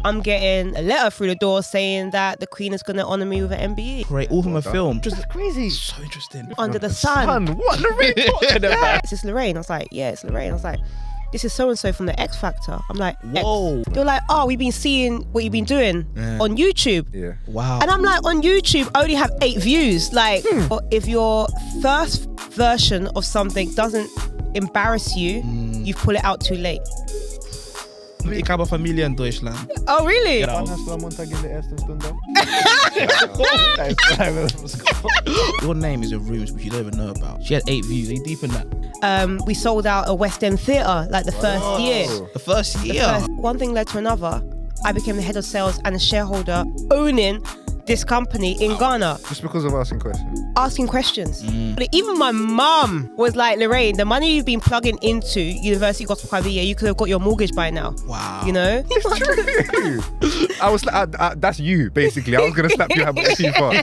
I'm getting a letter through the door saying that the Queen is going to honour me with an MBE. Great, all from a film. Just crazy. So interesting. Under the sun. What Lorraine talking about? Is this Lorraine? I was like, yeah, it's Lorraine. I was like, this is so-and-so from the X Factor. I'm like, Whoa. They were like, oh, we've been seeing what you've been doing on YouTube. Yeah. Wow. And I'm like, on YouTube, I only have 8 views. Like, if your first version of something doesn't embarrass you, you pull it out too late. Ik heb een familie in Deutschland. Oh, really? Genau. Your name is in rooms which you don't even know about. She had 8 views. Are you deep in that? We sold out a West End theatre like the first year. The first year. One thing led to another. I became the head of sales and a shareholder owning this company in Ghana. Just because of asking questions. Asking questions. But even my mum was like, Lorraine, the money you've been plugging into University Gospel Choir, you could have got your mortgage by now. Wow. You know? It's true. I was that's you, basically. I was going to slap you too far.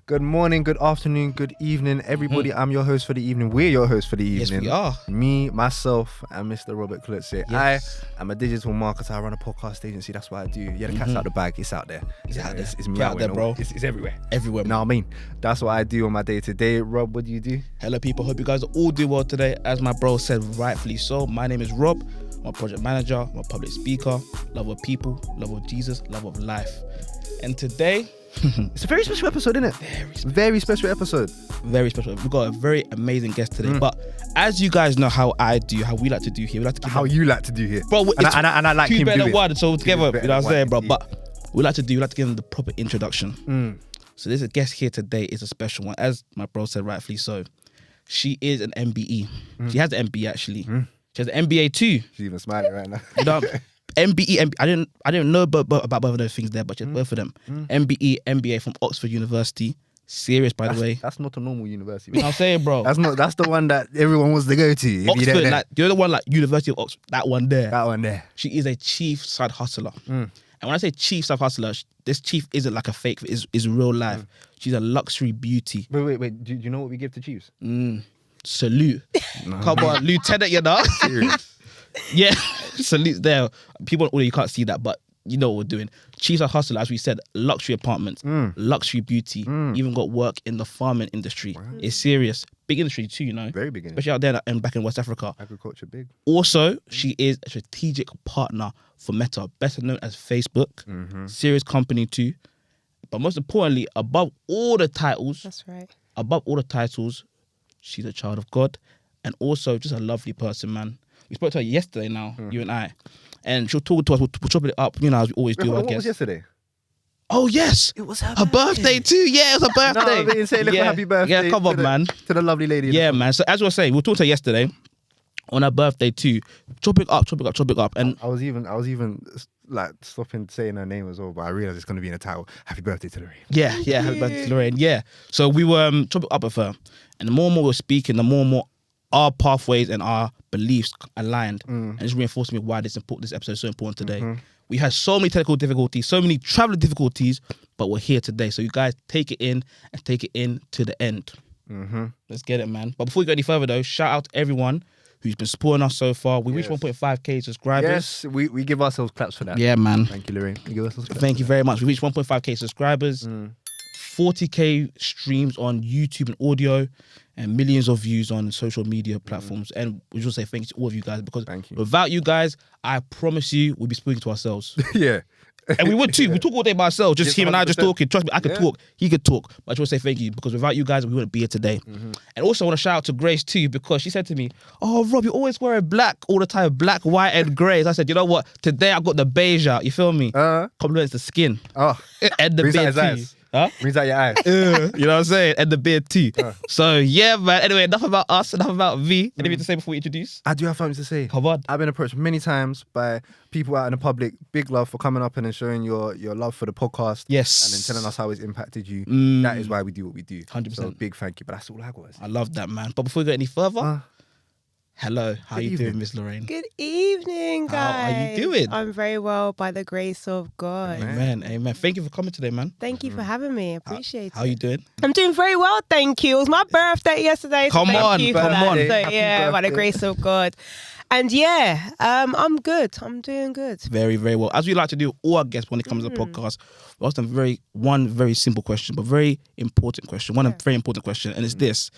Good morning, good afternoon, good evening, everybody. I'm your host for the evening. We're your host for the evening. Yes, we are. Me, myself, and Mr. Robert Klutze. Yes. I am a digital marketer. I run a podcast agency. That's what I do. Yeah, the cat's out the bag. It's out there. It's out there. It's me Get out out there, bro. It's everywhere. Everywhere. You know what I mean? That's what I do on my day-to-day. Rob, what do you do? Hello, people. Hope you guys are all doing well today. As my bro said, rightfully so. My name is Rob. I'm a project manager. I'm a public speaker. Love of people. Love of Jesus. Love of life. And today... It's a very special episode, isn't it? Very special episode. Very special. We've got a very amazing guest today. But as you guys know how we like to do here. We like to give How you like to do here. Bro, and I like two him better doing. than one, so together, you know what I'm saying, bro. Yeah. But we like to give them the proper introduction. So this guest here today is a special one. As my bro said, rightfully so. She is an MBE. She has an MBE actually. She has an MBA too. She's even smiling right now. You know, MBE, I didn't know about both of those things there, but just both of them. MBE, MBA from Oxford University. Serious, by the way. That's not a normal university. You know what I'm saying, bro? That's the one that everyone wants to go to. Oxford, like the other one, like University of Oxford, that one there. That one there. She is a chief side hustler. And when I say chief side hustler, this chief isn't like a fake, is real life. She's a luxury beauty. Wait. Do you know what we give to chiefs? Salute. Come on, Lieutenant, you know? Serious. Yeah, salute there. People in audio, you can't see that, but you know what we're doing. Chiefs are hustler, as we said, luxury apartments, luxury beauty, even got work in the farming industry. Wow. It's serious. Big industry too, you know. Very big industry. Especially out there and back in West Africa. Agriculture big. Also, she is a strategic partner for Meta, better known as Facebook. Serious company too. But most importantly, above all the titles, That's right. Above all the titles, she's a child of God and also just a lovely person, man. We spoke to her yesterday now, you and I. And she'll talk to us, we'll chop it up, you know, as we always do, I guess. What was yesterday? Oh, yes. It was her birthday too. Yeah, it was her birthday. No, I didn't say happy birthday. Yeah, come on, man. To the lovely lady. Yeah, man. So as we were saying, we talked to her yesterday on her birthday too. Chop it up. And I was even like stopping saying her name as well, but I realized it's going to be in the title. Happy birthday to Lorraine. Yeah, happy birthday to Lorraine. Yeah. So we were chopping up with her. And the more and more we were speaking, the more and more our pathways and our beliefs aligned. And it's reinforced me why this episode is so important today. We had so many technical difficulties, so many travel difficulties, but we're here today. So you guys take it in and take it in to the end. Let's get it, man. But before we go any further though, shout out to everyone who's been supporting us so far. We reached 1.5k subscribers. Yes, we give ourselves claps for that. Yeah, man. Thank you, Lorraine. We give ourselves claps. Thank you very much. We reached 1.5k subscribers, 40k streams on YouTube and audio, and millions of views on social media platforms. And we just say thanks to all of you guys, because without you guys, I promise you, we'd be speaking to ourselves. Yeah. And we would too. We talk all day by ourselves, just him and I just talking. Trust me, I could talk, he could talk. But I just want to say thank you, because without you guys, we wouldn't be here today. And also I want to shout out to Grace too, because she said to me, oh, Rob, you're always wearing black all the time, black, white and grey. So I said, you know what? Today I've got the beige out, you feel me? Compliments the skin. And the beard too. Brings out your eyes. You know what I'm saying? And the beard too. So yeah, man. Anyway, enough about us, enough about V. Anything to say before we introduce? I do have something to say. Come on. I've been approached many times by people out in the public. Big love for coming up and showing your love for the podcast. Yes. And then telling us how it's impacted you. That is why we do what we do. 100%. So big thank you. But that's all I got. I love that, man. But before we go any further, Hello, how Good you evening. doing, Miss Lorraine? Good evening, guys. How are you doing? I'm very well by the grace of God. Amen, amen. Thank you for coming today, man. Thank you for having me. Appreciate How it. you doing? I'm doing very well, thank you. It was my birthday yesterday. Come so thank on, you come for that. on. So, Happy yeah, by the birthday. grace of God. And yeah, I'm good. I'm doing good. Very, very well. As we like to do all our guests when it comes to the podcast, we ask them one very simple question, but very important question. Very important question, and it's this: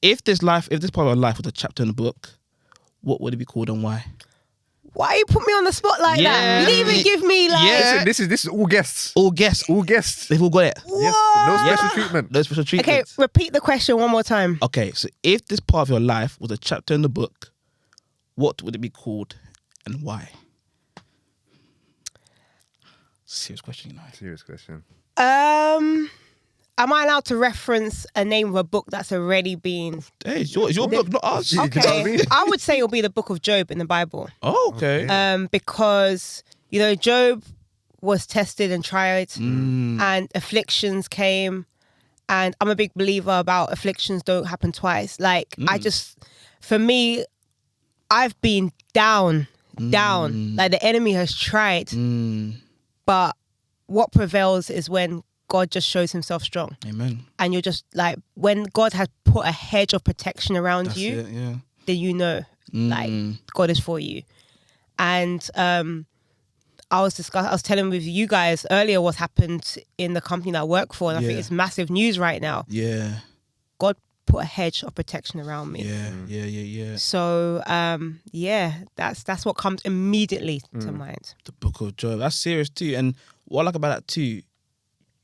if this part of our life was a chapter in the book, what would it be called and why? Why you put me on the spot like that? You didn't even give me like. Yeah. Listen, this is all guests. All guests, All guests. they've all got it. Yes. No special treatment. No special treatment. Okay, repeat the question one more time. Okay, so if this part of your life was a chapter in the book, what would it be called and why? Serious question, you know. Serious question. Am I allowed to reference a name of a book that's already been? Hey, it's your book, not us. You know what I mean? I would say it'll be the book of Job in the Bible. Oh, okay. Because Job was tested and tried, and afflictions came, and I'm a big believer about afflictions don't happen twice. Like for me, I've been down, like the enemy has tried, but what prevails is when God just shows himself strong. Amen. And you're just like, when God has put a hedge of protection around That's you, it, yeah. then you know, like, God is for you. And I was telling with you guys earlier what happened in the company that I work for, and I think Yeah. it's massive news right now. Yeah. God put a hedge of protection around me. Yeah. So that's what comes immediately to mind. The book of Job. That's serious too. And what I like about that too,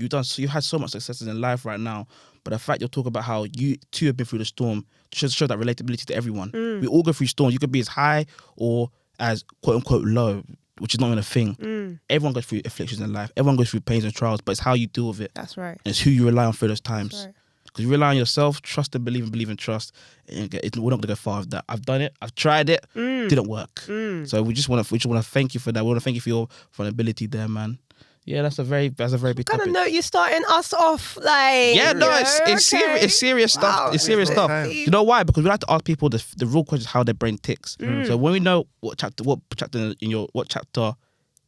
you've had so much successes in life right now, but the fact you're talking about how you too have been through the storm just shows that relatability to everyone. We all go through storms. You could be as high or as quote unquote low, which is not even a thing. Everyone goes through afflictions in life. Everyone goes through pains and trials, but it's how you deal with it. That's right. And it's who you rely on through those times. That's right. Because you rely on yourself, trust and believe and trust. And we're not going to go far with that. I've done it. I've tried it. Didn't work. So we just want to thank you for that. We want to thank you for your vulnerability there, man. Yeah, that's a very big Kind topic. of note you're starting us off like. Yeah, no, it's okay. serious stuff. Wow, It's serious stuff. okay. You know why? Because we like to ask people the real question is how their brain ticks. So when we know what chapter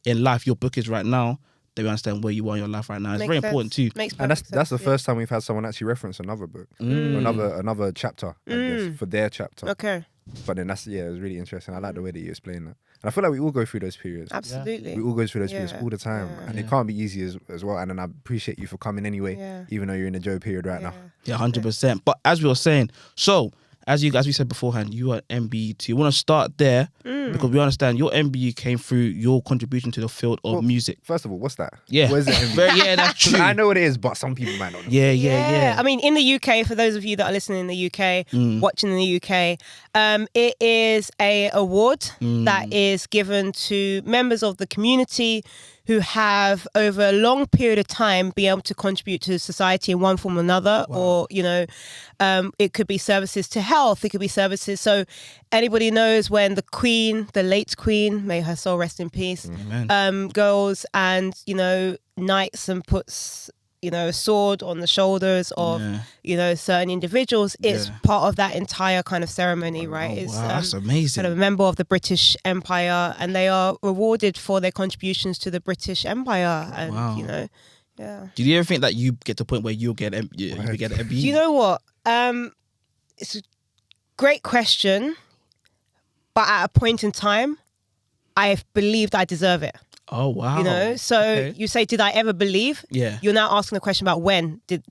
in life your book is right now, then we understand where you are in your life right now. It's Makes very sense. important too. Makes And perfect that's the sense, first time we've had someone actually reference another book, or another chapter, I guess, for their chapter. yeah. Okay, But then it was really interesting. I like the way that you explained that. And I feel like we all go through those periods. absolutely. We all go through those periods Yeah. all the time. And it can't be easy as well. And then I appreciate you for coming anyway, Yeah. even though you're in the Joe period right now. Yeah, 100%. But as we were saying, so as we said beforehand, you are MBE too. You want to start there because we understand your MBE came through your contribution to the field of Well, music. First of all, what's that? Yeah, Where's the MBE? yeah, that's true. I know what it is, but some people might not know. Yeah. I mean, in the UK, for those of you that are listening in the UK, watching in the UK, it is a award that is given to members of the community who have, over a long period of time, been able to contribute to society in one form or another. Or, it could be services to health. It could be services. So anybody knows when the Queen, the late Queen, may her soul rest in peace, goes and, knights and puts a sword on the shoulders of, certain individuals. It's part of that entire kind of ceremony, right? It's, wow, that's amazing. Kind of a member of the British Empire, and they are rewarded for their contributions to the British Empire. And, yeah. Did you ever think that you get to a point where you get an MBE? Do you know what? It's a great question, but at a point in time, I've believed I deserve it. Oh, wow. So you say, did I ever believe? Yeah. You're now asking the question about when. Did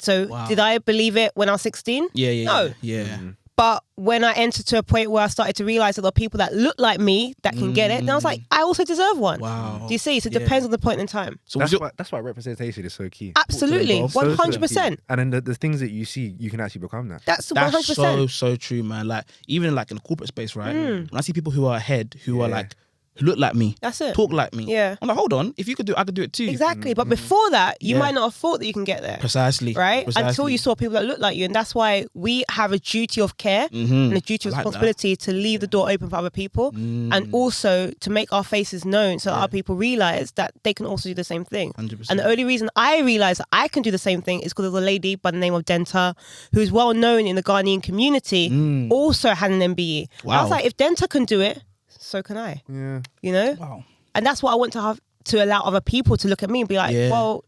I believe it when I was 16? Yeah. No. Yeah. But when I entered to a point where I started to realize that there are people that look like me that can get it, and I was like, I also deserve one. Wow. Do you see? So it depends on the point in time. So That's why representation is so key. Absolutely. involved. 100%. And then the things that you see, you can actually become that. That's That's 100%. so true, man. Like even like in the corporate space, right? When I see people who are ahead, who are like who look like me, That's it. talk like me. Yeah. I'm like, hold on, if you could do it, I could do it too. Exactly. But before that, you Yeah. might not have thought that you can get there. Precisely. Right? Precisely. Until you saw people that look like you. And that's why we have a duty of care and a duty of I like responsibility to leave the door open for other people and also to make our faces known so that other people realize that they can also do the same thing. 100%. And the only reason I realized that I can do the same thing is because of a lady by the name of Denta, who's well known in the Ghanaian community, also had an MBE. And I was Wow. like, if Denta can do it, so can I. Yeah. You know? Wow. And that's what I want to have to allow other people to look at me and be like, Yeah. well,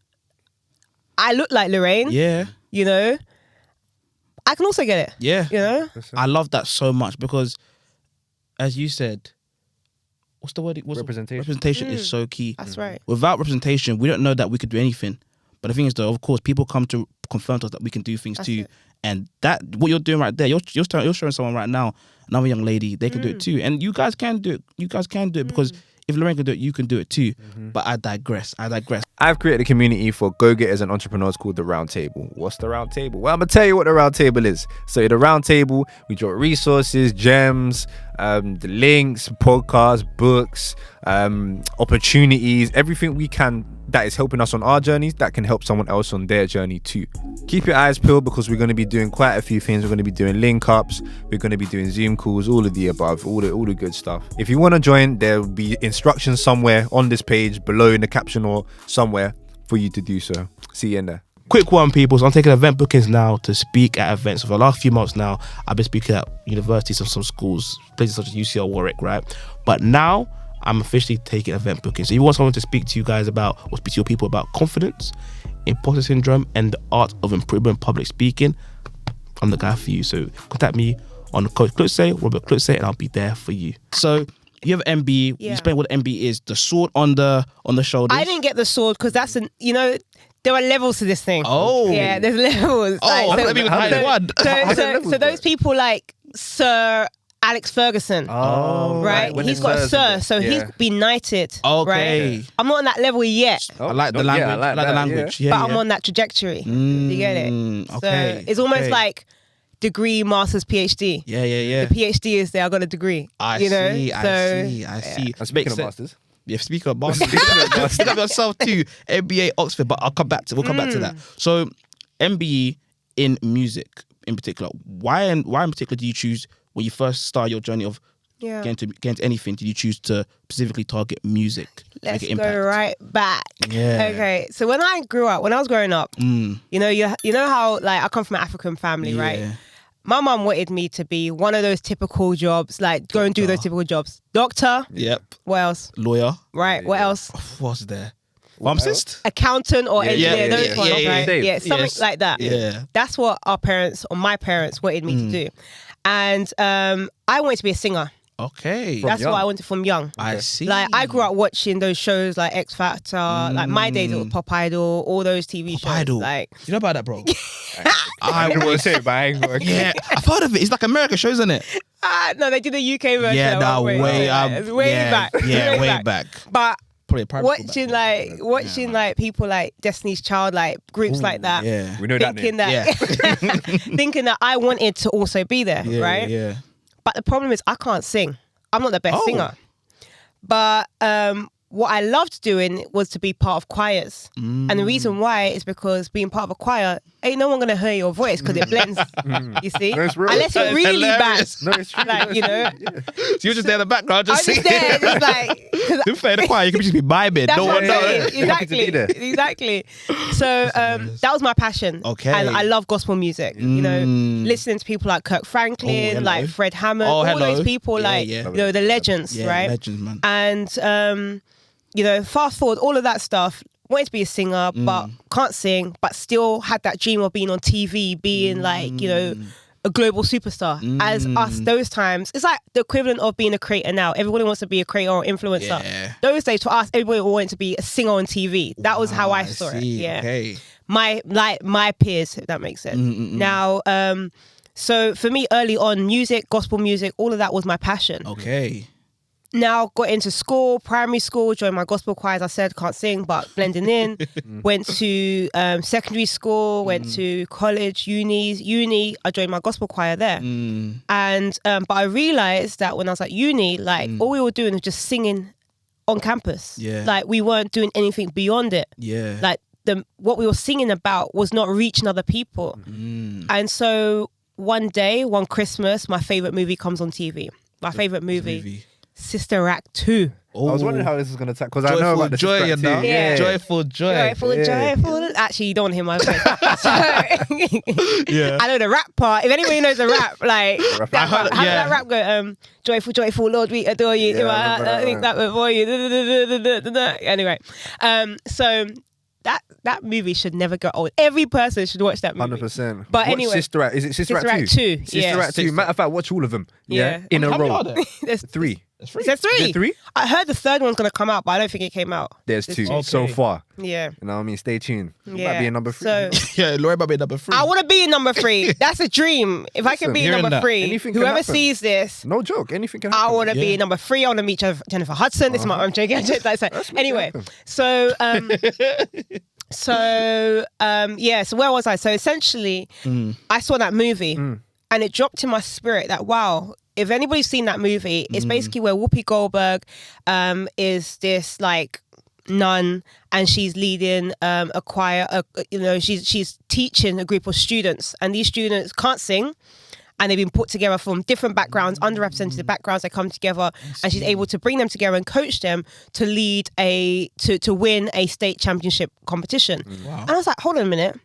I look like Lorraine, Yeah. you know, I can also get it, Yeah. you know? I love that so much because, as you said, what's the word? Representation. Representation is so key. That's right. Without representation, we don't know that we could do anything. But the thing is, though, of course, people come to confirm to us that we can do things That's too. it. And that, what you're doing right there, you're showing someone right now, another young lady, they can do it too. And you guys can do it. You guys can do it because if Lorraine can do it, you can do it too. But I digress. I've created a community for go-getters and entrepreneurs called the Round Table. What's the Round Table? Well, I'm going to tell you what the Round Table is. So at the Round Table, we drop resources, gems, the links, podcasts, books, opportunities, everything we can that is helping us on our journeys that can help someone else on their journey too. Keep your eyes peeled because we're going to be doing quite a few things. We're going to be doing link ups, we're going to be doing Zoom calls, all of the above, all the good stuff. If you want to join, there will be instructions somewhere on this page, below in the caption or somewhere for you to do so. See you in there. Quick one, people. So I'm taking event bookings now to speak at events. So for the last few months now, I've been speaking at universities and some schools, places such as UCL Warwick, right? But now I'm officially taking event bookings. So if you want someone to speak to you guys about, or speak to your people about confidence, imposter syndrome, and the art of improving public speaking, I'm the guy for you. So contact me on Coach Klutze, Robert Klutze, and I'll be there for you. So you have MBE. Yeah. You explain what MBE is. The sword on the shoulders. I didn't get the sword because that's there are levels to this thing. Oh. Yeah, there's levels. Oh, I thought maybe it was high one. So those people like Sir Alex Ferguson. Oh, Right, when he's it got a says sir, it. so he's been knighted. Okay. Right? I'm not on that level yet, Oh, I like the yeah, language. I like I like the that, language. yeah. Yeah, but I'm yeah. on that trajectory. You get it? Okay. So it's almost okay. like degree, master's, PhD. Yeah. The PhD is there. I got a degree. I you know? see. So, I see. And speaking Makes of sense. masters, Yeah, speaking of masters, pick up yourself too. MBA Oxford, but we'll come back to that. So, MBE in music in particular. Why in particular do you choose when you first start your journey of getting into anything? Did you choose to specifically target music? Let's make an go impact? right back. Yeah. Okay. So when I was growing up, you know how like I come from an African family, right? Yeah. My mum wanted me to be one of those typical jobs, like go and do those typical jobs. Doctor. Yep. What else? Lawyer. Right. What else? What's there? Pharmacist. Accountant or engineer. yeah, those yeah, ones, yeah, right? yeah. Yeah, something Yes. like that. Yeah. That's what my parents wanted me to do, and I wanted to be a singer. Okay. That's young? what I wanted from young. I see. Like I grew up watching those shows like X Factor, like my days it was Pop Idol, all those TV shows. Idol. Like You know about that, bro? I don't want to say it, but I ain't gonna. Yeah, I've heard of it. It's like America shows, isn't it? no, they did the UK version. Yeah, at no, one point. way It's way yeah, back. Yeah, way back. But Probably a private school watching back then. watching like people like Destiny's Child, like groups like that. Yeah. We know that Thinking name. that, thinking that I wanted to also be there, Yeah, right? Yeah. But the problem is I can't sing. I'm not the best Oh. singer. But what I loved doing was to be part of choirs. And the reason why is because being part of a choir, ain't no one going to hear your voice because it blends. You see? No, it's real. Unless you're It's really hilarious. No, it's true. Like, you know. So you're just there in the background, I just was just there, just like... 'cause To be fair, the choir, you can just be vibing. that's No what one I'm knows. saying. Happy to be there. Exactly. So that was my passion. Okay. And I love gospel music. You know, listening to people like Kirk Franklin, hello. like Fred Hammond, Oh, all hello. those people, Yeah, like yeah. you know, the legends, Yeah, right? legends, man. And you know, fast forward all of that stuff. Wanted to be a singer, but can't sing. But still had that dream of being on TV, being like you know, a global superstar. As us those times, it's like the equivalent of being a creator now. Everybody wants to be a creator or influencer. Yeah. Those days, for us, everybody wanted to be a singer on TV. That was how I saw it. see. Yeah, Okay. my peers, if that makes sense. Now, so for me, early on, music, gospel music, all of that was my passion. Okay. now got into school, primary school, joined my gospel choir, as I said, can't sing, but blending in. Went to secondary school, went to college, uni, I joined my gospel choir there. And, but I realized that when I was at uni, like all we were doing was just singing on campus. Yeah. Like we weren't doing anything beyond it. Yeah. Like what we were singing about was not reaching other people. And so one day, one Christmas, my favorite movie comes on TV. My favorite movie. Sister Act 2. I was wondering how this was going to because I know about the joy, Sister Act 2. Yeah. Joyful joy. Joyful. Actually, you don't want to hear my voice. Yeah. I know the rap part. If anybody knows the rap, like I how did that rap go? Joyful, Lord, we adore you. Yeah, I think that before you. Anyway, so that movie should never go old. Every person should watch that movie. 100%. But What's anyway, Sister Act? Is it Sister Act 2? Sister Act 2. Matter of fact, watch all of them. Yeah. In a How many row. are there? There's 3. Is there 3? Is there 3? I heard the third one's gonna come out, but I don't think it came out. There's 2 Okay. so far. Yeah. You know what I mean? Stay tuned. Yeah. Might be in number 3. So Yeah, Lorraine might be number 3. I want to be in number 3. That's a dream. If I can be in hearing number that. 3, Anything can whoever happen. sees this, No joke. Anything can I happen. want to be Yeah. in number 3. I want to meet Jennifer Hudson. This is my own joking. Anyway, so so where was I? So essentially, I saw that movie and it dropped in my spirit that wow. If anybody's seen that movie, it's basically where Whoopi Goldberg is this like nun and she's leading a choir. She's teaching a group of students, and these students can't sing, and they've been put together from different backgrounds, underrepresented backgrounds. They come together, and she's able to bring them together and coach them to lead to win a state championship competition. Wow. And I was like, hold on a minute.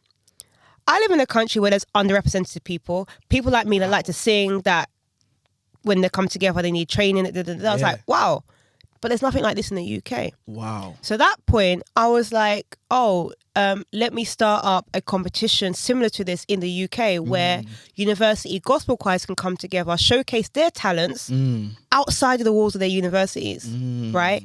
I live in a country where there's underrepresented people like me that like to sing, that when they come together, they need training. I was like, wow, but there's nothing like this in the UK. Wow. So at that point, I was like, let me start up a competition similar to this in the UK where university gospel choirs can come together, showcase their talents outside of the walls of their universities, right?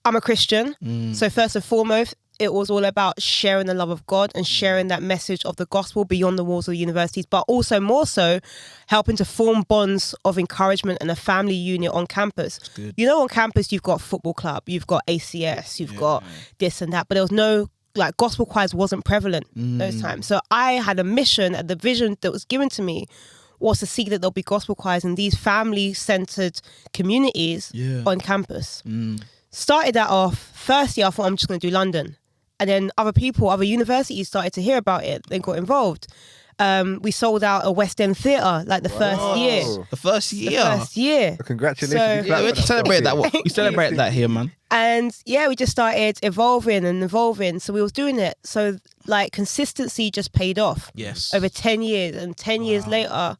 I'm a Christian. So first and foremost, it was all about sharing the love of God and sharing that message of the gospel beyond the walls of the universities, but also more so helping to form bonds of encouragement and a family unit on campus. You know, on campus, you've got football club, you've got ACS, you've got this and that, but there was no, like, gospel choirs wasn't prevalent those times. So I had a mission, and the vision that was given to me was to see that there'll be gospel choirs in these family-centered communities on campus. Started that off, first year I thought I'm just going to do London. And then other universities started to hear about it. They got involved. We sold out a West End theatre like the first year. The first year. Congratulations. So- We have to celebrate that. We celebrate that here, man. And yeah, we just started evolving. So we was doing it. So like consistency just paid off. Yes. Over 10 years. And 10 years later,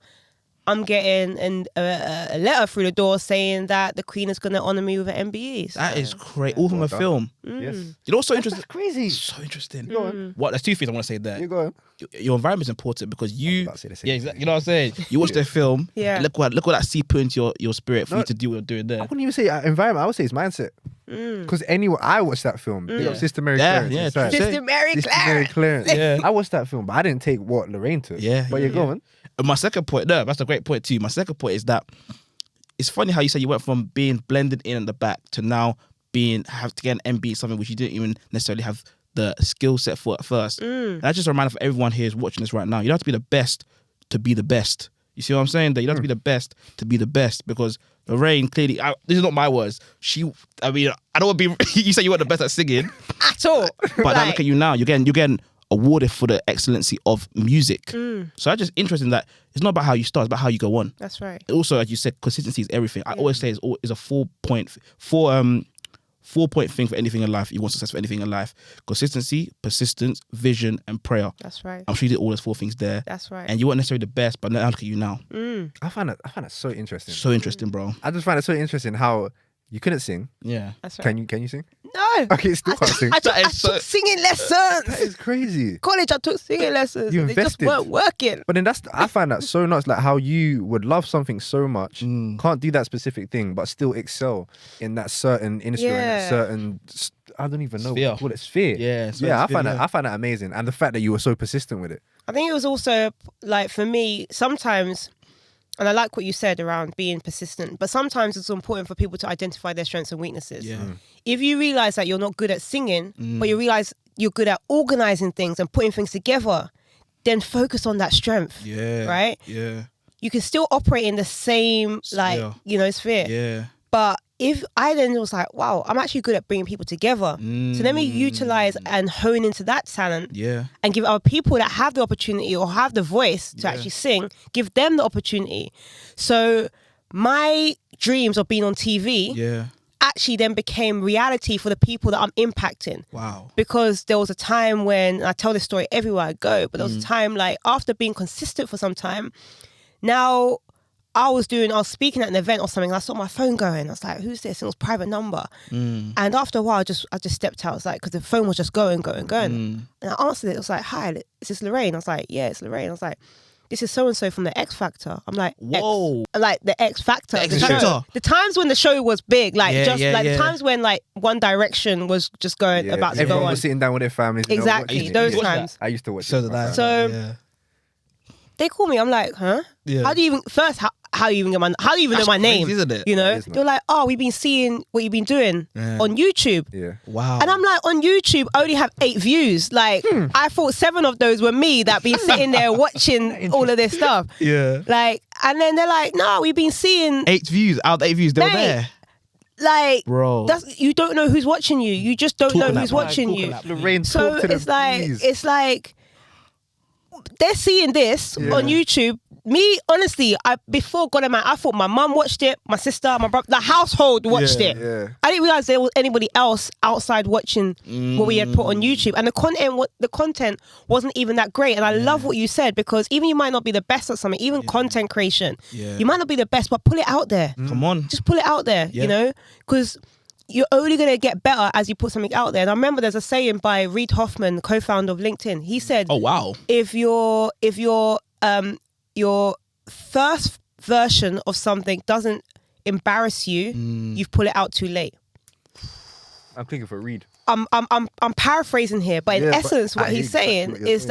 I'm getting a letter through the door saying that the Queen is going to honour me with an MBE. That is great. All from a film. Yes. You know what's so interesting? That's crazy. So interesting. Go on. What? There's 2 things I want to say there. You go on. Your environment is important because you, about to say the same yeah, exactly. You know what I'm saying. You watch the film. Yeah. And look what that seep into your spirit for you to do what you're doing there. I wouldn't even say environment. I would say it's mindset. Because I watched that film. Big up Sister Mary Clarence. Yeah, That's right. true. Sister Mary Sister Mary Clarence. Clarence. Yeah. I watched that film, but I didn't take what Lorraine took. Yeah, But yeah, you're going. And my second point, no, that's a great point too. My second point is that it's funny how you say you went from being blended in at the back to now have to get an MBE, something which you didn't even necessarily have the skill set for at first. And that's just a reminder for everyone here who's watching this right now. You don't have to be the best to be the best. You see what I'm saying? That you don't have to be the best to be the best, because Lorraine clearly, this is not my words. I don't want to be. You say you weren't the best at singing At all. but now look at you now. You're getting awarded for the excellency of music. So I just interesting that it's not about how you start, it's about how you go on. That's right. Also, as you said, consistency is everything. I always say is a 4-point thing for anything in life. You want success for anything in life: consistency, persistence, vision, and prayer. That's right. I'm sure you did all those 4 things there. That's right. And you weren't necessarily the best, but now look at you now. I find it so interesting. So interesting, bro. I just find it so interesting how you couldn't sing. Yeah. That's right. Can you sing? No. Okay, still can't sing. I took so- singing That lessons. is crazy. College, I took singing lessons. You They just invested. weren't working. But then I find that so nuts, like how you would love something so much, can't do that specific thing, but still excel in that certain industry, or in that Yeah. certain, I don't even know Sphere. what to call it, sphere. Yeah, Yeah, sphere, I find that amazing. And the fact that you were so persistent with it. I think it was also like for me, sometimes And I like what you said around being persistent. But sometimes it's important for people to identify their strengths and weaknesses. Yeah. If you realize that you're not good at singing, but you realize you're good at organizing things and putting things together, then focus on that strength. Yeah. Right? Yeah. You can still operate in the same, like, you know, sphere. Yeah. But if I then was like, wow, I'm actually good at bringing people together. So let me utilize and hone into that talent. Yeah. And give other people that have the opportunity or have the voice to actually sing, give them the opportunity. So my dreams of being on TV actually then became reality for the people that I'm impacting. Wow. Because there was a time when, I tell this story everywhere I go, but there was a time like after being consistent for some time, now I was speaking at an event or something, and I saw my phone going. I was like, who's this? And it was a private number. And after a while, I just stepped out. I was like, because the phone was just going. And I answered it. It was like, hi, is this Lorraine? I was like, yeah, it's Lorraine. I was like, this is so-and-so from the X Factor. I'm like, whoa. Like the X Factor. The X Factor. The times when the show was big, like the Yeah. times when like One Direction was just going about to go everyone on. was sitting down with their families. you know, Exactly, watching it. those Yeah. times. I used to watch So it. did I. So they call me. I'm like, huh? Yeah. How do you even how do you even know my name? crazy, isn't it? You know, It is, man. they're like, oh, we've been seeing what you've been doing on YouTube. Yeah. Wow. And I'm like, on YouTube, I only have 8 views. Like, I thought 7 of those were me that been sitting there watching all of this stuff. Yeah. Like, and then they're like, no, we've been seeing 8 views. Out of 8 views, they were Mate. there. like, Bro. you don't know who's watching you. You just don't know Talking who's that, watching talking you. that. Lorraine, So talk to them, it's like they're seeing this on YouTube. Me, honestly, before God Almighty, I thought my mum watched it, my sister, my brother, the household watched it. Yeah. I didn't realize there was anybody else outside watching what we had put on YouTube, and the content wasn't even that great. And I love what you said, because even you might not be the best at something, even content creation, you might not be the best, but pull it out there. Come on. Just pull it out there, you know, because you're only going to get better as you put something out there. And I remember there's a saying by Reid Hoffman, co-founder of LinkedIn. He said, Oh, wow. if your first version of something doesn't embarrass you, you've put it out too late. I'm thinking for Reed. I'm paraphrasing here, but in Yeah, but essence, what I he's hear exactly saying what you're is saying.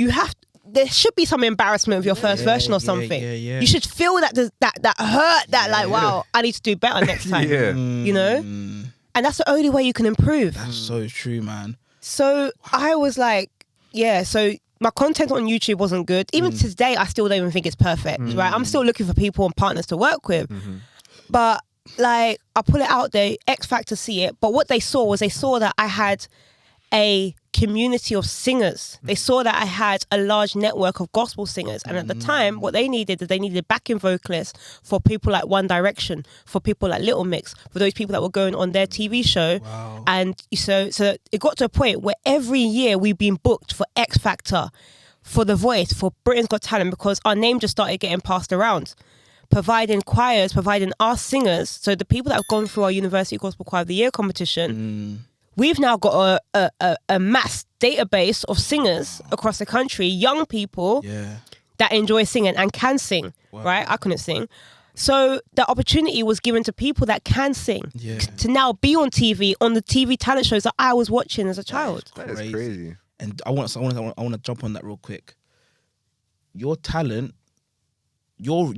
that there should be some embarrassment with your first version or something. yeah. You should feel that hurt, like, wow, I need to do better next time. Yeah. You know? And that's the only way you can improve. That's so true, man. So I was like, so my content on YouTube wasn't good. Even today, I still don't even think it's perfect, right? I'm still looking for people and partners to work with. But like, I put it out there, X Factor see it. But what they saw that I had a community of singers. They saw that I had a large network of gospel singers. And at the time, what they needed is they needed backing vocalists for people like One Direction, for people like Little Mix, for those people that were going on their TV show. Wow. And so it got to a point where every year we've been booked for X Factor, for The Voice, for Britain's Got Talent, because our name just started getting passed around. Providing choirs, providing our singers. So the people that have gone through our University Gospel Choir of the Year competition, we've now got a mass database of singers across the country, young people that enjoy singing and can sing, right? I couldn't sing. So the opportunity was given to people that can sing to now be on TV, on the TV talent shows that I was watching as a child. That is crazy. And I want to jump on that real quick. Your talent, your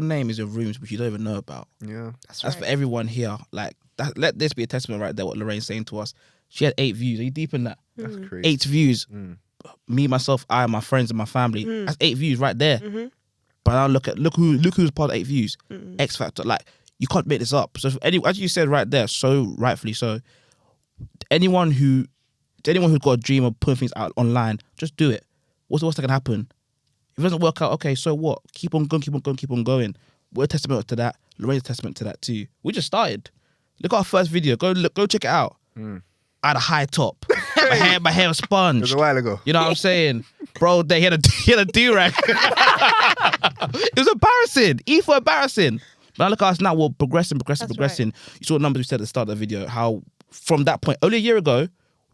name is in rooms which you don't even know about. Yeah. That's for everyone here. Like that, let this be a testament right there. What Lorraine's saying to us. She had 8 views. Are you deep in that? That's crazy. 8 views. Me, myself, my friends, and my family. That's 8 views right there. But now look who's part of 8 views. X Factor. Like, you can't make this up. So as you said right there, so rightfully so. Anyone who's got a dream of putting things out online, just do it. What's that gonna happen? If it doesn't work out, okay, so what? Keep on going. We're a testament to that. Lorraine's a testament to that too. We just started. Look at our first video. Go check it out. I had a high top. my hair was It sponged. was a while ago. You know what I'm saying? Bro, he had a do-rag. It was embarrassing. For embarrassing. But now look at us now. We're progressing. Right. You saw the numbers we said at the start of the video. How from that point, only a year ago,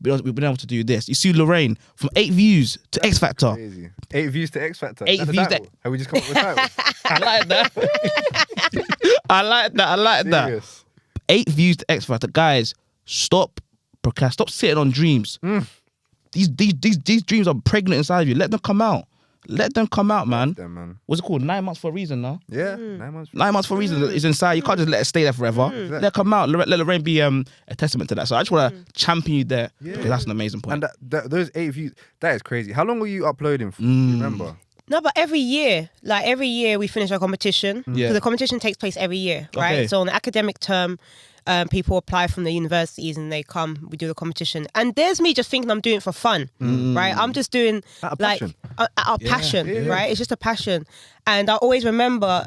we've been able to do this. You see Lorraine from 8 views to X Factor. Crazy. 8 views to X Factor. 8 That's the views title. Have we just come up with a title? I like that. I like that. Serious. 8 views to X Factor. Guys, stop sitting on dreams. These dreams are pregnant inside of you. Let them come out. Let them come out, man. Them, man. What's it called? 9 months for a reason, no? Yeah, 9 months. 9 months for a reason. It's inside. You can't just let it stay there forever. Let it come out. Let Lorraine be a testament to that. So I just want to champion you there because that's an amazing point. And those 8 views, that is crazy. How long were you uploading for? Do you remember? No, but every year we finish our competition. Yeah. So the competition takes place every year, right? Okay. So on the academic term, people apply from the universities and they come, we do the competition. And there's me just thinking I'm doing it for fun, right? I'm just doing Out of like passion. Our passion, right? It's just a passion. And I always remember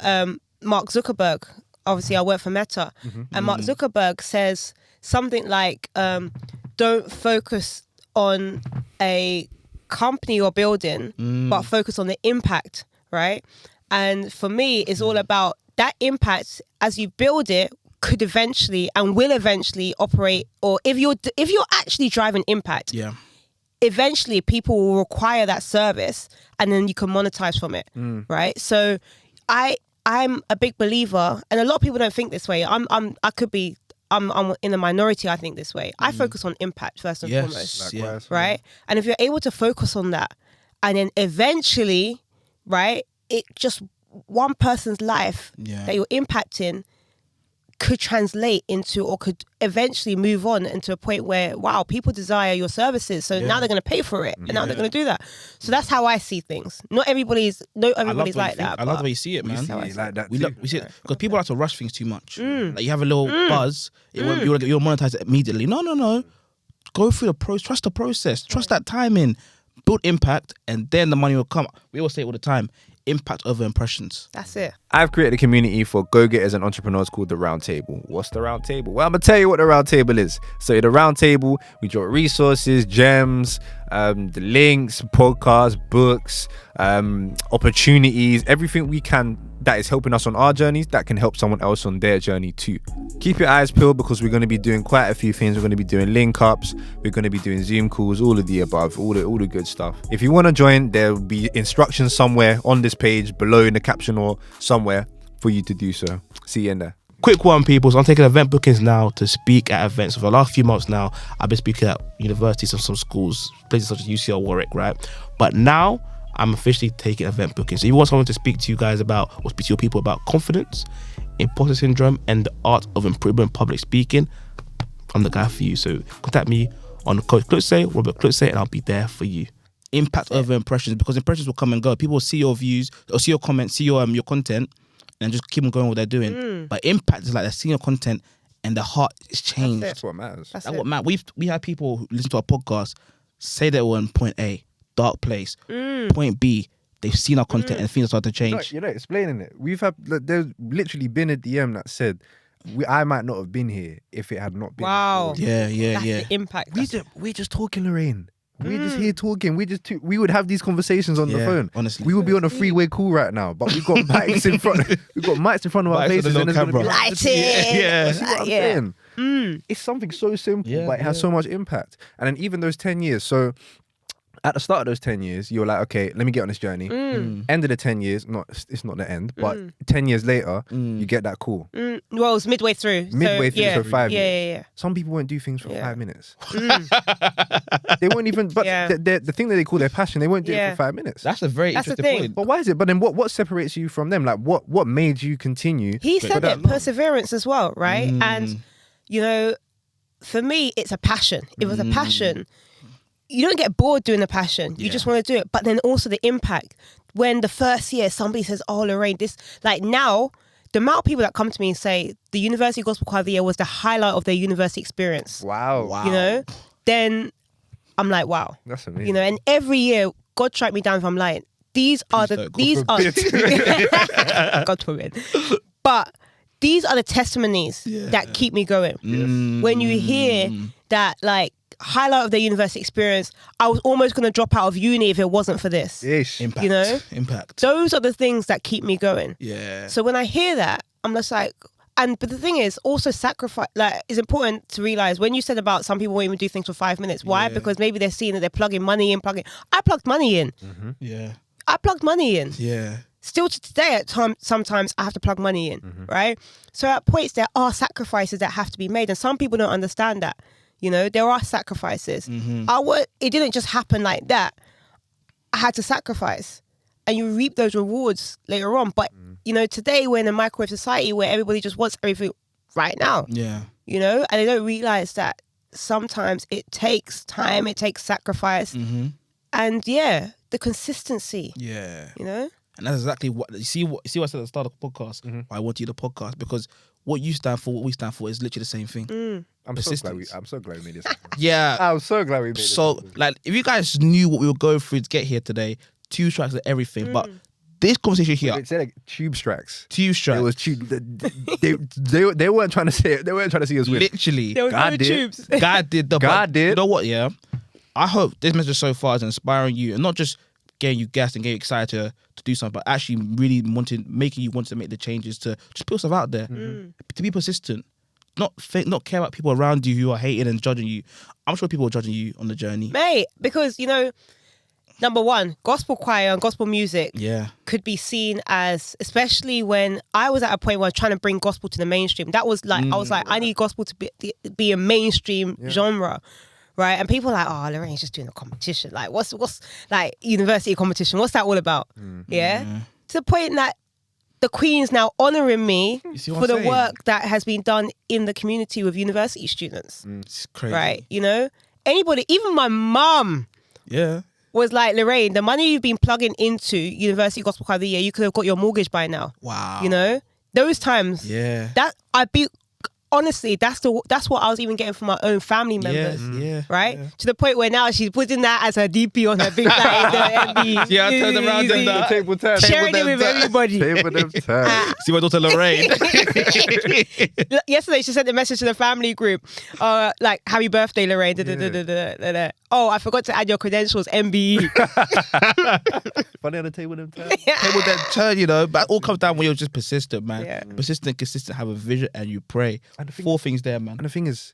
Mark Zuckerberg, obviously I work for Meta, and Mark Zuckerberg says something like, don't focus on a company you're building, but focus on the impact, right? And for me, it's all about that impact as you build it could eventually and will eventually operate, or if you're actually driving impact, eventually people will require that service and then you can monetize from it, right? So I'm a big believer, and a lot of people don't think this way. I'm in the minority. I think this way. I focus on impact first and foremost, right? And if you're able to focus on that, and then eventually, right, it just one person's life that you're impacting could translate into, or could eventually move on into a point where, wow, people desire your services. So now they're going to pay for it, and now they're going to do that. So that's how I see things. Not everybody's like that. I love the way you see it, man. We like that We see it because people like to rush things too much. Like you have a little buzz, you'll monetize it immediately. No. Go through the process. Trust the process. Trust that timing. Build impact, and then the money will come. We always say it all the time. Impact over impressions. That's it. I've created a community for go-getters and entrepreneurs called the Round Table. What's the Round Table? Well, I'm going to tell you what the Round Table is. So at the Round Table, we drop resources, gems, the links, podcasts, books, opportunities, everything we can that is helping us on our journeys that can help someone else on their journey too. Keep your eyes peeled because we're going to be doing quite a few things. We're going to be doing link ups, we're going to be doing Zoom calls, all of the above, all the good stuff. If you want to join, there will be instructions somewhere on this page, below in the caption or somewhere for you to do so. See you in there. Quick one, people. So I'm taking event bookings now to speak at events. For the last few months now, I've been speaking at universities and some schools, places such as UCL, Warwick, right? But now I'm officially taking event bookings. So if you want someone to speak to you guys about, or speak to your people about confidence, imposter syndrome, and the art of improving public speaking, I'm the guy for you. So contact me on Coach Klutze, Robert Klutze, and I'll be there for you. Impact over impressions, because impressions will come and go. People will see your views or see your comments, see your content, and just keep on going what they're doing. But impact is like they're seeing your content and the heart is changed. That's what matters. That's what matters. We have people who listen to our podcast say they were in point A, dark place. Point B, they've seen our content and things start to change. You're not explaining it. There's literally been a DM that said, I might not have been here if it had not been. Wow. Yeah. That's the impact. We're just talking, Lorraine. We're just here talking. We would have these conversations on the phone. Honestly, we would be on a freeway call right now, but we've got mics in front. We've got mics in front of our faces, and there's gonna be lighting. You see what I'm saying? It's something so simple, but it has so much impact. And then even those 10 years. So at the start of those 10 years, you're like, okay, let me get on this journey. End of the 10 years, it's not the end, but 10 years later, you get that call. Well, it's midway through. So 5 years. Yeah. Some people won't do things for 5 minutes. They won't even, but the thing that they call their passion, they won't do it for 5 minutes. That's a very interesting point. But why is it? But then what separates you from them? Like what made you continue? He said it, perseverance as well, right? And, for me, it's a passion. It was a passion. You don't get bored doing the passion. You just want to do it. But then also the impact. When the first year somebody says, oh, Lorraine, this, like now, the amount of people that come to me and say the University Gospel Choir of the Year was the highlight of their university experience. Wow. Then I'm like, wow. That's amazing. And every year, God strike me down if I'm lying. God forbid. But these are the testimonies that keep me going. When you hear that, like, highlight of their university experience, I was almost going to drop out of uni if it wasn't for this. Impact. Impact. Those are the things that keep me going. Yeah. So when I hear that, I'm just like, but the thing is, also sacrifice, like, it's important to realize when you said about some people won't even do things for 5 minutes. Why? Because maybe they're seeing that they're plugging money in. I plugged money in. Yeah. I plugged money in. Yeah. Still to today, sometimes I have to plug money in, right? So at points, there are sacrifices that have to be made. And some people don't understand that. There are sacrifices. It didn't just happen like that. I had to sacrifice. and you reap those rewards later on. But you know, today we're in a microwave society where everybody just wants everything right now. Yeah. You know, and they don't realize that sometimes it takes time, it takes sacrifice, and the consistency. Yeah. You know, and that's exactly what you see. What I said at the start of the podcast. Why I want you the podcast, because what you stand for, what we stand for, is literally the same thing. I'm so glad we made this. Yeah. I'm so glad we made this. So, like, if you guys knew what we were going through to get here today, 2 tracks and everything, but this conversation here, It said like tube tracks. Tube tracks. It was tube. They weren't trying to say it. They weren't trying to see us win. Literally. there was God no did. tubes. God did the. God did. You know what? Yeah, I hope this message so far is inspiring you, and not just getting you gassed and getting you excited to do something, but actually really making you want to make the changes to just put yourself out there, to be persistent, not care about people around you who are hating and judging you. I'm sure people are judging you on the journey, Mate, because, you know, number one, gospel choir and gospel music could be seen as, especially when I was at a point where I was trying to bring gospel to the mainstream. That was like, I was like, I need gospel to be a mainstream genre, right? And people are like, oh, Lorraine's just doing a competition. Like, what's like university competition? What's that all about? Yeah? To the point that the Queen's now honouring me for the work that has been done in the community with university students. It's crazy, right? You know, anybody, even my mum, was like, Lorraine, the money you've been plugging into University Gospel Choir of the Year, you could have got your mortgage by now. Wow. You know, those times. Yeah. That honestly, that's what I was even getting from my own family members. Right? To the point where now she's putting that as her DP on her big MBE. Yeah, I turned around and The table turn. sharing it with everybody. Table them turn. See my daughter Lorraine. Yesterday she sent a message to the family group, like, happy birthday, Lorraine. Oh, I forgot to add your credentials, MBE. Funny on the table them turn. Table that turn, you know, but it all comes down when you're just persistent, man. Yeah. Persistent, consistent, have a vision, and you pray. And the thing 4 things there, man. And the thing is,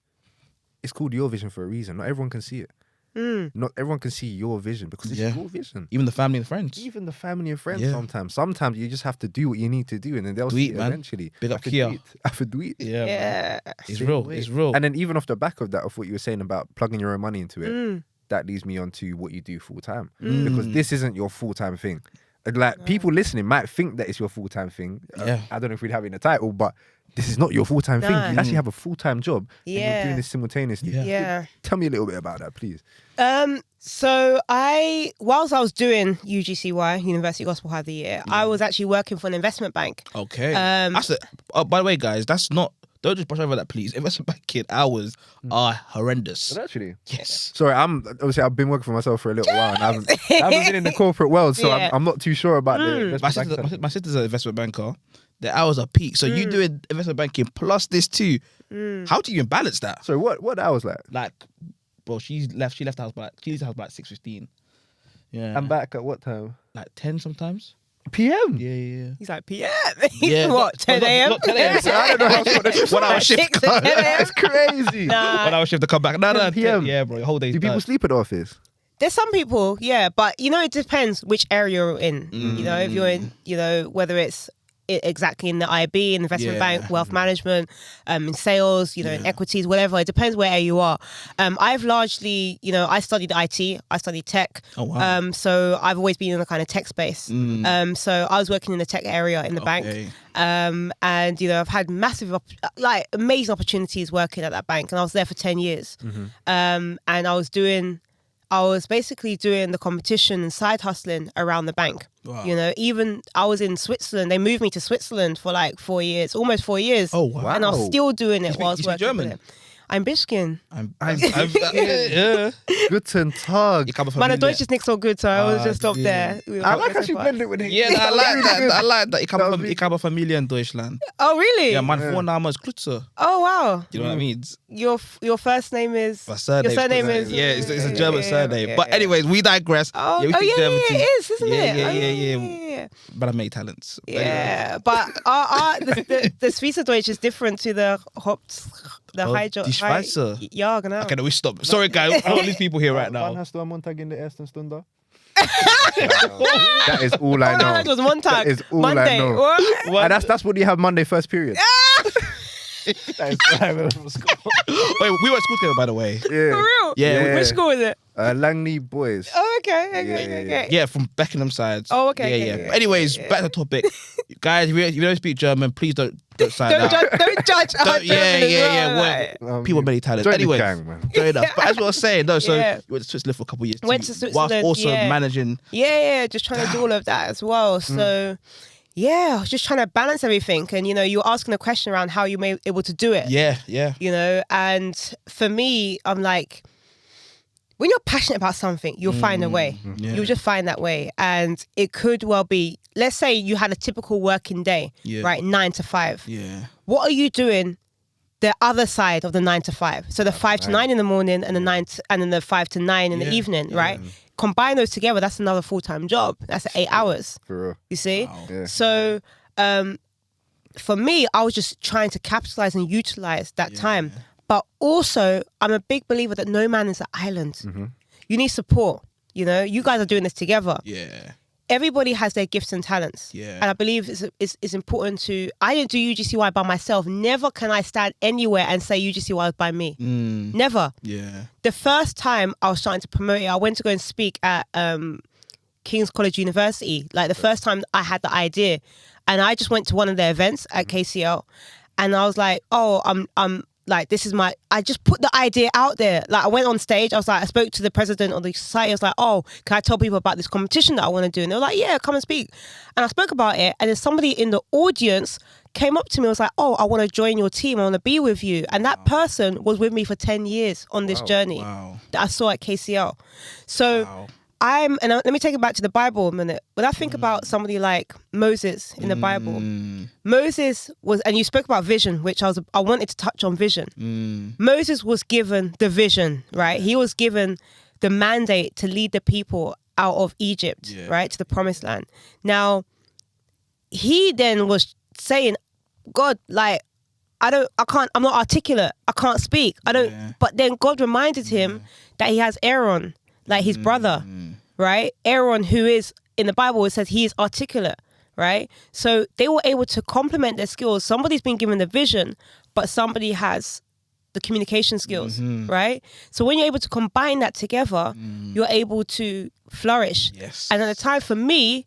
it's called your vision for a reason. Not everyone can see it. Not everyone can see your vision because it's your vision. Even the family and friends. Even the family and friends sometimes. Sometimes you just have to do what you need to do and then they'll see it man. Eventually. Big up Kia. I have to do it. Yeah, man. It's Straight real. away. It's real. And then even off the back of that, of what you were saying about plugging your own money into it, that leads me on to what you do full time. Because this isn't your full time thing. Like, people listening might think that it's your full time thing. I don't know if we'd have it in the title, but this is not your full time thing. You actually have a full time job and you're doing this simultaneously. Tell me a little bit about that, please. So whilst I was doing UGCY, University Gospel Choir of the Year, I was actually working for an investment bank. Okay. By the way, guys, don't just brush over that, please. Investment banking hours are horrendous. But actually, yes. Sorry, I've been working for myself for a little while and I haven't been in the corporate world, so I'm not too sure about the investment banking. My sister's an investment banker. The hours are peak. So you doing investment banking plus this too. How do you even balance that? So what hours like? Like, bro, she left the house by 6:15. Yeah. I'm back at what time? Like 10 sometimes. PM? Yeah. He's like, PM? Yeah. What, 10 a.m.? Not 10 a.m. I don't know how short this is. 1 hour shift. 6 to 10 a.m.? That's crazy. 1 hour shift to come back. No, PM. Yeah, bro, your whole day. Do people sleep at the office? There's some people, yeah, but you know, it depends which area you're in. You know, if you're in, you know, whether it's exactly in the IB, in investment bank, wealth management, in sales, you know, in equities, whatever. It depends where you are. I've largely, you know, I studied IT, I studied tech. Oh, wow. So I've always been in the kind of tech space. So I was working in the tech area in the bank. And, you know, I've had amazing opportunities working at that bank. And I was there for 10 years. And I was basically doing the competition and side hustling around the bank. Wow. You know, even I was in Switzerland. They moved me to Switzerland for like 4 years, almost 4 years. Oh, wow. And I was still doing it while I was working German? with them. I'm Bishkin. Yeah. Guten Tag. Meine Deutsch is nicht so good, so I was just stop there. I like how she blended it with it. Yeah, I like that. I like that. Ich habe Familie in Deutschland. Oh, really? Yeah, mein Vorname ist Klutzer. Oh, wow. You know what I mean? Your first name is... My surname. Your surname is... Yeah, it's a German surname. But anyways, we digress. Oh, we speak German too. It is, isn't it? Yeah. But I make talents. Yeah, but the Schweizerdeutsch is different to the high... Die Schweizer. Ja, genau. Okay, no, we stop. Sorry, guys. All these people here right now. Wann hast du am Montag in der ersten Stunde? That is all I know. It was Montag. That is all Monday. I know. What? And that's what you have Monday first period. That is what I remember from school. Wait, we were at school together, by the way. Yeah. For real? Yeah. Which school is it? Langley Boys. Oh, okay. Yeah, from Beckenham sides. Oh, okay, Yeah. okay, But anyways, back to the topic. Guys, if you don't speak German, please don't sign Don't out. judge our German as well, like. People are many talents. Join the Anyway, gang, man. fair enough. But as what I was saying, no, so Yeah. you went to Switzerland for a couple of years. Went too, to whilst Switzerland, also yeah. managing. Yeah, just trying to do all of that as well. So, yeah, I was just trying to balance everything. And, you know, you were asking a question around how you may be able to do it. Yeah. You know, and for me, I'm like, when you're passionate about something, you'll find a way. Yeah. You'll just find that way. And it could well be, let's say you had a typical working day, right? 9 to 5. Yeah. What are you doing the other side of the 9 to 5? So the 5 to 9 in the morning and and then the 5 to 9 in the evening, right? Combine those together, that's another full-time job. That's 8 hours. For real. You see? Wow. Yeah. So for me, I was just trying to capitalize and utilize that time. But also, I'm a big believer that no man is an island. You need support. You know, you guys are doing this together. Yeah. Everybody has their gifts and talents. Yeah. And I believe it's important to, I didn't do UGCY by myself. Never can I stand anywhere and say UGCY was by me. Never. Yeah. The first time I was starting to promote it, I went to go and speak at King's College University. Like the first time I had the idea. And I just went to one of their events at KCL. And I was like, oh, I'm like, this is I just put the idea out there. Like I went on stage, I was like, I spoke to the president of the society. I was like, oh, can I tell people about this competition that I want to do? And they were like, yeah, come and speak. And I spoke about it. And then somebody in the audience came up to me and was like, oh, I want to join your team. I want to be with you. And that person was with me for 10 years on this journey that I saw at KCL. So and let me take it back to the Bible a minute. When I think about somebody like Moses in the Bible, Moses was, and you spoke about vision, which I wanted to touch on vision. Moses was given the vision, right? He was given the mandate to lead the people out of Egypt, right, to the promised land. Now, he then was saying, God, like, I'm not articulate. I can't speak. But then God reminded him that he has Aaron, like his brother, right? Aaron, who is, in the Bible, it says he is articulate, right? So they were able to complement their skills. Somebody's been given the vision, but somebody has the communication skills, right? So when you're able to combine that together, you're able to flourish. Yes. And at the time for me,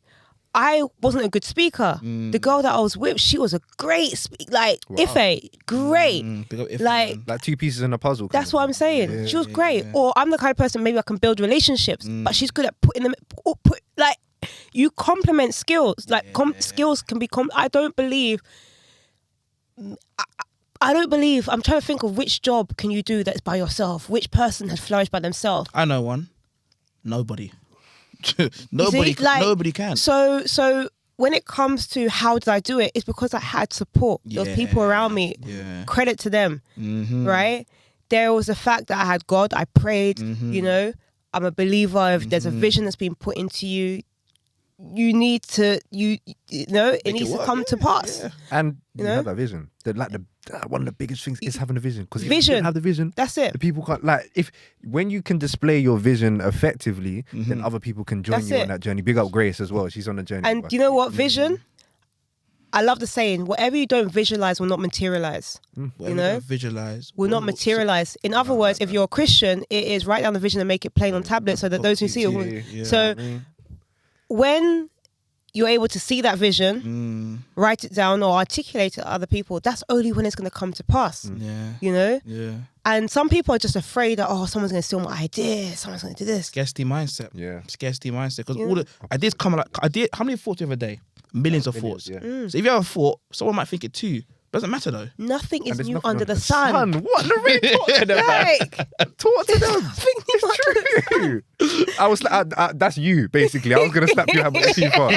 I wasn't a good speaker. The girl that I was with, she was a great Ife, great. Big up Ife, Like, Like two pieces in a puzzle. that's what I'm saying. She was great. Or I'm the kind of person, maybe I can build relationships, but she's good at putting them, like, you complement skills. Like, skills can be, I don't believe, I'm trying to think of which job can you do that's by yourself? Which person has flourished by themselves? I know one. Nobody. Nobody can. So when it comes to how did I do it, it's because I had support. There was people around me. Credit to them, right? There was the fact that I had God. I prayed. You know, I'm a believer. If there's a vision that's been put into you, you need to, you know, it needs to come to pass. And you know? have that vision. One of the biggest things is having a vision. Because if you Vision. don't have the vision, That's it. the people can't, when you can display your vision effectively, then other people can join That's you it. on that journey. Big up Grace as well. She's on the journey. And with you us. know what? Vision. I love the saying, whatever you don't visualize will not materialize. Whatever you know? you visualize Will not materialize. In other words, if you're a Christian, it is write down the vision and make it plain on tablets so that those who see it will. So when you're able to see that vision, write it down or articulate it to other people, that's only when it's going to come to pass. You know? Yeah. And some people are just afraid that, someone's going to steal my idea, someone's going to do this. Scarcity mindset. Yeah. Scarcity mindset. Because all the ideas come how many thoughts do you have a day? Millions of thoughts. Yeah. So if you have a thought, someone might think it too. Doesn't matter though. Nothing is there's new nothing under under the the sun. What? Lorraine, talk to them. Talk to them. Nothing new under the sun. True. I was that's you, basically. I was going to slap you, but it's too far.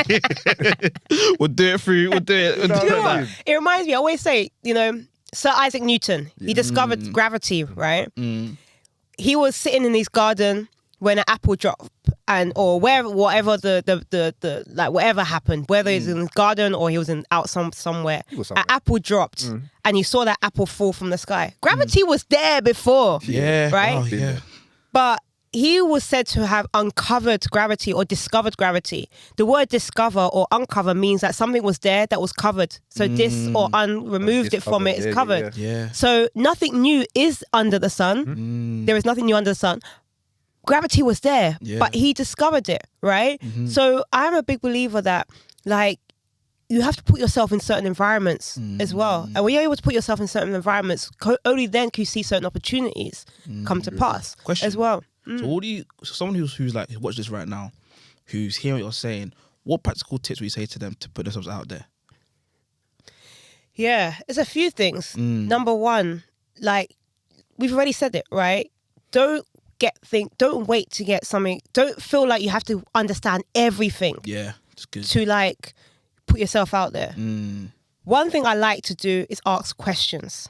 We'll do it through. We'll do it. We'll do No, it no, like no. that. It reminds me, I always say, you know, Sir Isaac Newton, he discovered gravity, right? He was sitting in his garden when an apple dropped or whatever the like whatever happened, whether he was in his garden or he was out somewhere, was an somewhere. apple dropped and he saw that apple fall from the sky. Gravity was there before, Yeah. right? Oh, yeah. But he was said to have uncovered gravity or discovered gravity. The word discover or uncover means that something was there that was covered. So removed it from it is covered. Yeah. So nothing new is under the sun. There is nothing new under the sun. gravity was there, Yeah. but he discovered it, right? So I'm a big believer that, like, you have to put yourself in certain environments as well. And when you're able to put yourself in certain environments, only then can you see certain opportunities come to pass as well. So what do you, someone who's like, watch this right now, who's hearing what you're saying, what practical tips would you say to them to put themselves out there? Yeah, it's a few things. Number one, like, we've already said it, right? Don't wait to get something. Don't feel like you have to understand everything Yeah, it's good. to, like, put yourself out there. One thing I like to do is ask questions.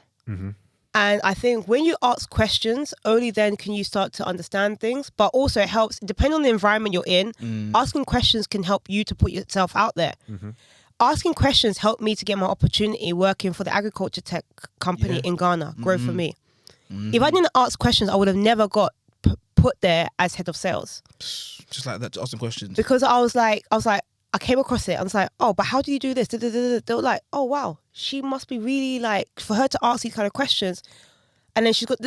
And I think when you ask questions, only then can you start to understand things. But also it helps, depending on the environment you're in, asking questions can help you to put yourself out there. Asking questions helped me to get my opportunity working for the agriculture tech company in Ghana, Grow For Me. If I didn't ask questions, I would have never got put there as head of sales. Just like that, just asking questions. Because I was like, I came across it. I was like, oh, but how do you do this? They were like, oh, wow, she must be really, like, for her to ask these kind of questions. And then she's got,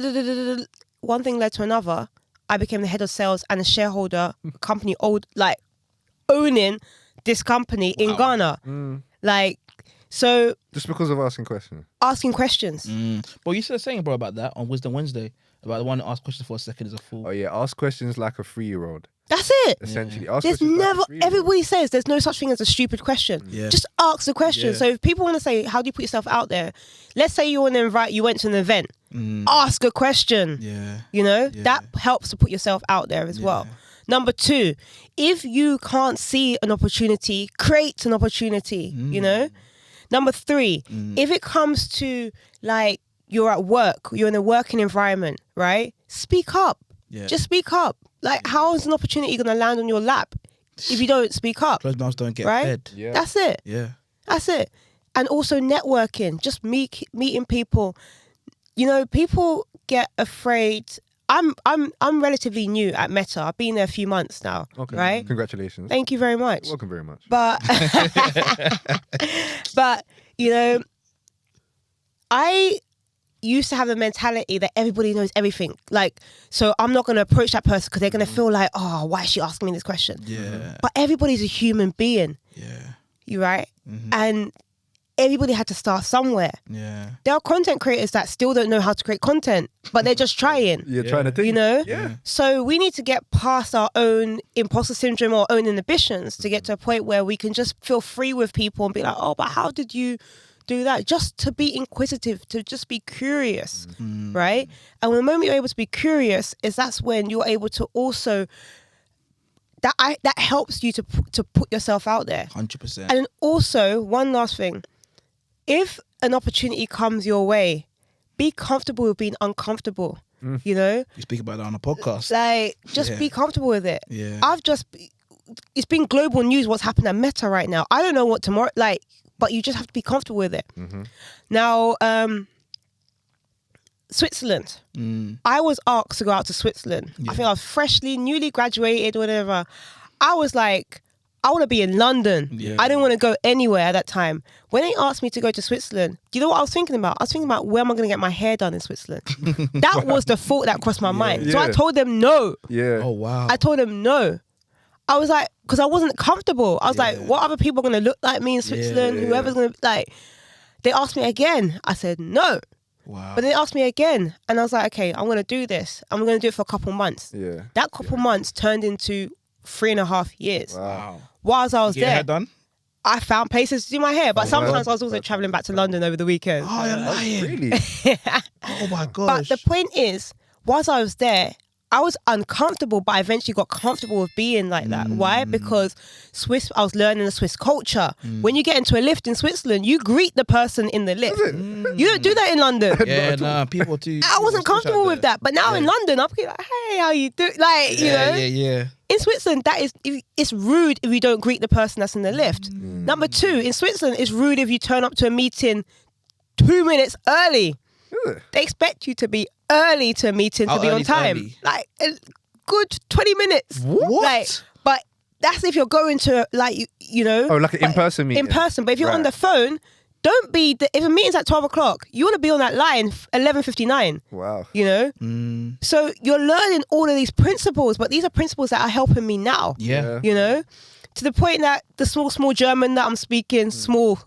one thing led to another. I became the head of sales and a shareholder, company owning this company in Ghana. Like, so. Just because of asking questions. Asking questions. But you said saying, bro, about that on Wisdom Wednesday, about the one that asked questions for a second is a fool. Oh yeah, ask questions like a 3-year-old. That's it. Essentially, ask There's questions never, like a 3-year-old. everybody says there's no such thing as a stupid question. Yeah. Just ask the question. Yeah. So if people want to say, how do you put yourself out there? Let's say you went to an event. Ask a question. Yeah. You know, Yeah. that helps to put yourself out there as well. Number 2, if you can't see an opportunity, create an opportunity, you know? Number 3, if it comes to, like, you're at work, you're in a working environment, right? Speak up. Yeah. Just speak up. Like, how is an opportunity going to land on your lap if you don't speak up? Closed mouths don't get Right? fed. Yeah. That's it. Yeah. That's it. And also networking, just meeting people. You know, people get afraid. I'm relatively new at Meta. I've been there a few months now. Okay. Right? Congratulations. Thank you very much. Welcome very much. But but you know, I used to have the mentality that everybody knows everything. Like, so I'm not going to approach that person because they're going to feel like, oh, why is she asking me this question? Yeah. But everybody's a human being. Yeah. You right? And everybody had to start somewhere. Yeah. There are content creators that still don't know how to create content, but they're just trying. You're trying to think. You know? Yeah. So we need to get past our own imposter syndrome or own inhibitions to get to a point where we can just feel free with people and be like, oh, but how did you do that? Just to be inquisitive, to just be curious, right? And when the moment you're able to be curious, that's when you're able to also, that helps you to put yourself out there. 100%. And then also, one last thing, if an opportunity comes your way, be comfortable with being uncomfortable. You know, You speak about that on a podcast. like, just be comfortable with it. Yeah. It's been global news what's happened at Meta right now. I don't know what tomorrow, like, but you just have to be comfortable with it. Now, Switzerland. I was asked to go out to Switzerland. I think I was newly graduated, whatever. I was like, I want to be in London. Yeah. I didn't want to go anywhere at that time. When they asked me to go to Switzerland, do you know what I was thinking about? I was thinking about, where am I going to get my hair done in Switzerland? That was the thought that crossed my mind. So I told them no. Yeah. Oh, wow. I told them no. I was like, because I wasn't comfortable. I was like, what other people are going to look like me in Switzerland? Yeah. Whoever's going to, like, they asked me again. I said no. Wow. But they asked me again. And I was like, okay, I'm going to do this. I'm going to do it for a couple months. Yeah. That couple months turned into 3.5 years. Wow. Whilst I was Get your there, hair done? I found places to do my hair. But sometimes wow. I was also traveling back to London over the weekend. Oh, you're lying. Really? Oh, my But gosh. the point is, whilst I was there, I was uncomfortable, but I eventually got comfortable with being like that. Why? Because I was learning the Swiss culture. When you get into a lift in Switzerland, you greet the person in the lift. You don't do that in London. Yeah, nah, people too. I wasn't comfortable with that. But now in London, I'm like, hey, how you do? Like, you know. Yeah. In Switzerland, it's rude if you don't greet the person that's in the lift. Number 2, in Switzerland, it's rude if you turn up to a meeting 2 minutes early. They expect you to be early to a meeting to How be on early's time. early? Like, a good 20 minutes. What? Like, but that's if you're going to, like, you know. Oh, like an in-person meeting. In person. But if you're on Right. the phone, don't be, if a meeting's at 12 o'clock, you want to be on that line 11:59. Wow. You know? So you're learning all of these principles, but these are principles that are helping me now. Yeah. You know? To the point that the small German that I'm speaking, small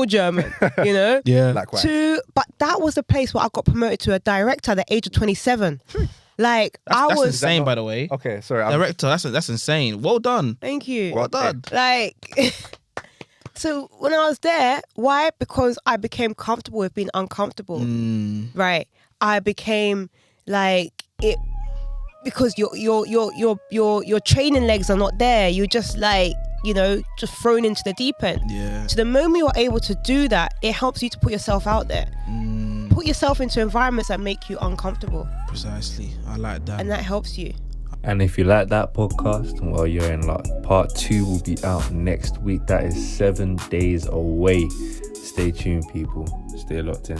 German, you know? Yeah. Likewise. But that was the place where I got promoted to a director at the age of 27. Like, That's insane, by the way. Okay, sorry. Director, that's insane. Well done. Thank you. Well done. Like, so when I was there, why? Because I became comfortable with being uncomfortable, right? I became like it because your training legs are not there. You're just like, you know, just thrown into the deep end. Yeah. So the moment you're able to do that, it helps you to put yourself out there. Put yourself into environments that make you uncomfortable. Precisely. I like that. And that helps you. And if you like that podcast, well, you're in luck. Part 2 will be out next week. That is 7 days away. Stay tuned, people. Stay locked in.